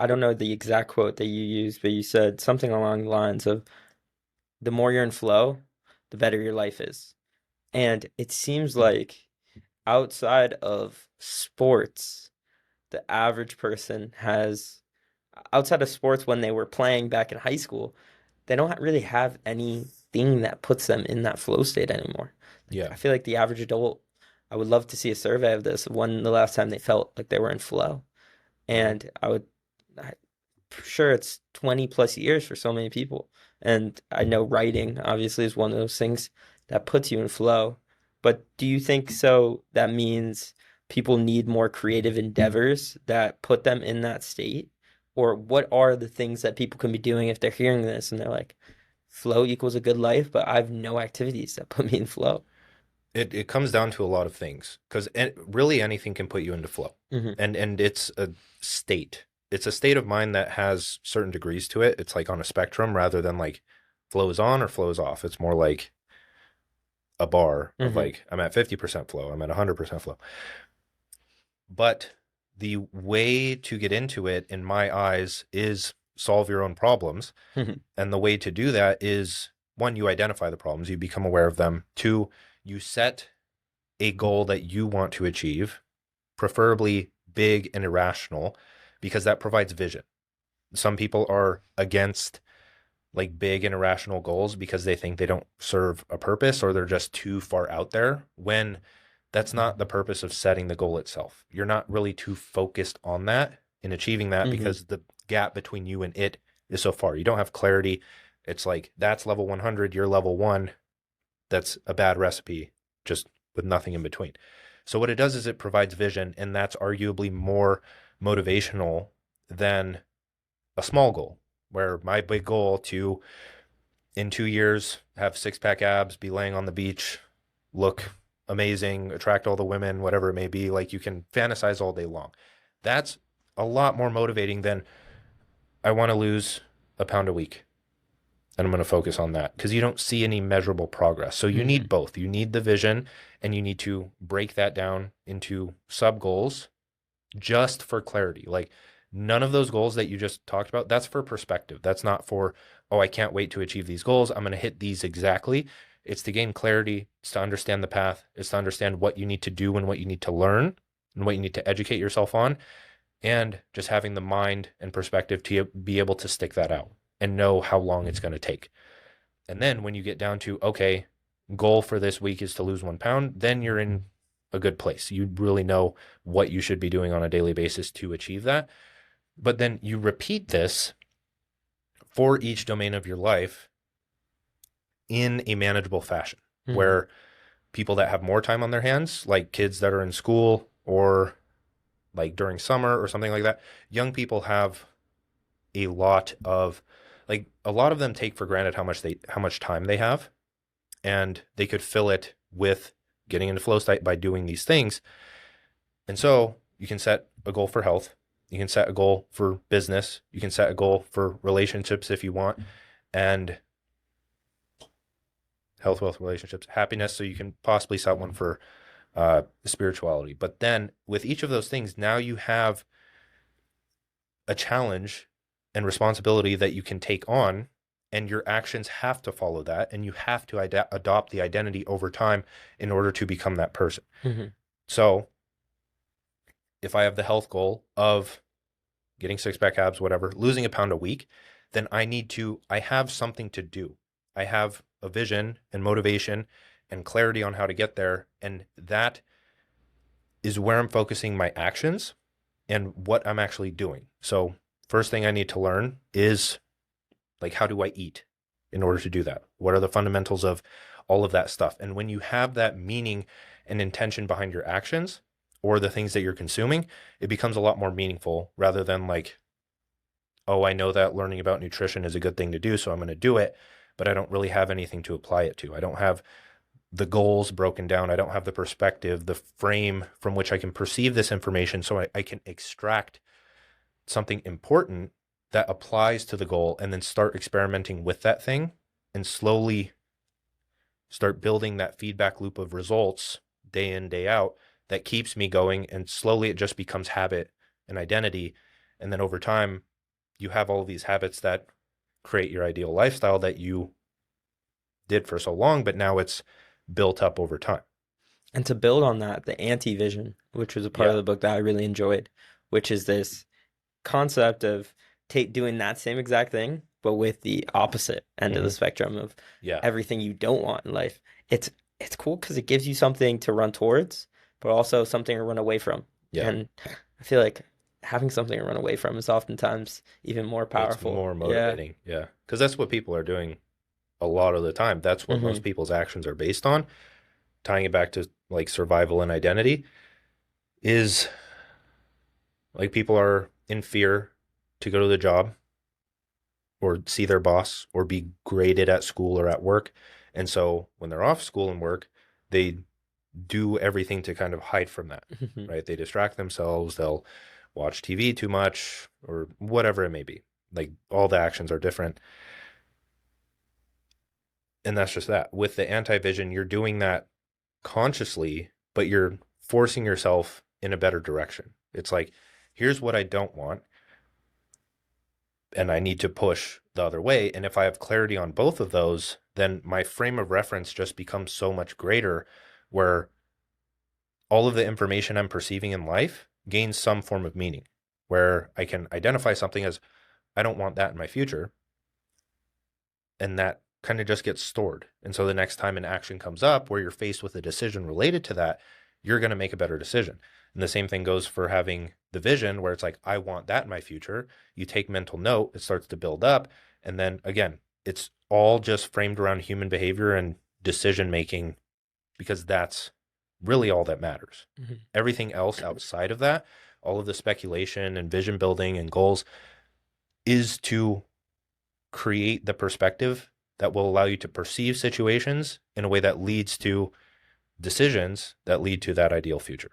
I don't know the exact quote that you used, but you said something along the lines of the more you're in flow, the better your life is. And it seems like outside of sports, the average person has, outside of sports when they were playing back in high school, they don't really have anything that puts them in that flow state anymore. Like, Yeah. I feel like the average adult, I would love to see a survey of this, of when the last time they felt like they were in flow. Hmm. And I'm sure it's 20 plus years for so many people. And I know writing obviously is one of those things that puts you in flow. But do you think so that means people need more creative endeavors that put them in that state? Or what are the things that people can be doing if they're hearing this and they're like, flow equals a good life, but I have no activities that put me in flow? It comes down to a lot of things because really anything can put you into flow, Hmm. and it's a state. It's a state of mind that has certain degrees to it. It's like on a spectrum rather than like flows on or flows off. It's more like a bar of Hmm. like I'm at 50% flow, I'm at 100% flow. But the way to get into it, in my eyes, is solve your own problems. Hmm. And the way to do that is one, you identify the problems, you become aware of them. Two, you set a goal that you want to achieve, preferably big and irrational, because that provides vision. Some people are against like big and irrational goals because they think they don't serve a purpose or they're just too far out there when that's not the purpose of setting the goal itself. You're not really too focused on that in achieving that Hmm. because the gap between you and it is so far. You don't have clarity. It's like that's level 100, you're level 1. That's a bad recipe just with nothing in between. So what it does is it provides vision, and that's arguably more motivational than a small goal, where my big goal to in 2 years have six pack abs, be laying on the beach, look amazing, attract all the women, whatever it may be. Like you can fantasize all day long. That's a lot more motivating than I want to lose a pound a week and I'm going to focus on that because you don't see any measurable progress. So you need Hmm. both. You need the vision and you need to break that down into sub goals just for clarity. Like none of those goals that you just talked about, that's for perspective. That's not for, oh, I can't wait to achieve these goals. I'm going to hit these exactly. It's to gain clarity. It's to understand the path. It's to understand what you need to do and what you need to learn and what you need to educate yourself on. And just having the mind and perspective to be able to stick that out and know how long it's going to take. And then when you get down to, okay, goal for this week is to lose 1 pound, then you're in a good place. You really know what you should be doing on a daily basis to achieve that. But then you repeat this for each domain of your life in a manageable fashion, Hmm. where people that have more time on their hands, like kids that are in school or like during summer or something like that, young people have a lot of like a lot of them take for granted how much time they have and they could fill it with getting into flow state by doing these things. And so you can set a goal for health. You can set a goal for business. You can set a goal for relationships if you want, and health, wealth, relationships, happiness. So you can possibly set one for spirituality. But then with each of those things, now you have a challenge and responsibility that you can take on, and your actions have to follow that, and you have to adopt the identity over time in order to become that person. Hmm. So if I have the health goal of getting six pack abs, whatever, losing a pound a week, then I have something to do. I have a vision and motivation and clarity on how to get there. And that is where I'm focusing my actions and what I'm actually doing. So, first thing I need to learn is like, how do I eat in order to do that? What are the fundamentals of all of that stuff? And when you have that meaning and intention behind your actions or the things that you're consuming, it becomes a lot more meaningful rather than like, oh, I know that learning about nutrition is a good thing to do, so I'm going to do it, but I don't really have anything to apply it to. I don't have the goals broken down. I don't have the perspective, the frame from which I can perceive this information so I can extract something important that applies to the goal and then start experimenting with that thing and slowly start building that feedback loop of results day in, day out that keeps me going. And slowly it just becomes habit and identity. And then over time, you have all of these habits that create your ideal lifestyle that you did for so long, but now it's built up over time. And to build on that, the anti-vision, which was a part of Yeah. the book that I really enjoyed, which is this concept of doing that same exact thing, but with the opposite end of the Hmm. spectrum of Yeah. everything you don't want in life. It's cool because it gives you something to run towards, but also something to run away from. Yeah. And I feel like having something to run away from is oftentimes even more It's powerful. more Yeah. motivating. Yeah. Because that's what people are doing a lot of the time. That's what Hmm. most people's actions are based on. Tying it back to like survival and identity is like people are in fear to go to the job or see their boss or be graded at school or at work. And so when they're off school and work, they do everything to kind of hide from that, Hmm. right? They distract themselves, they'll watch TV too much or whatever it may be. Like all the actions are different. And that's just that. With the anti-vision, you're doing that consciously, but you're forcing yourself in a better direction. It's like, here's what I don't want, and I need to push the other way. And if I have clarity on both of those, then my frame of reference just becomes so much greater, where all of the information I'm perceiving in life gains some form of meaning, where I can identify something as, I don't want that in my future. And that kind of just gets stored. And so the next time an action comes up where you're faced with a decision related to that, you're going to make a better decision. And the same thing goes for having the vision where it's like, I want that in my future. You take mental note, it starts to build up. And then again, it's all just framed around human behavior and decision making because that's really all that matters. Hmm. Everything else outside of that, all of the speculation and vision building and goals is to create the perspective that will allow you to perceive situations in a way that leads to decisions that lead to that ideal future.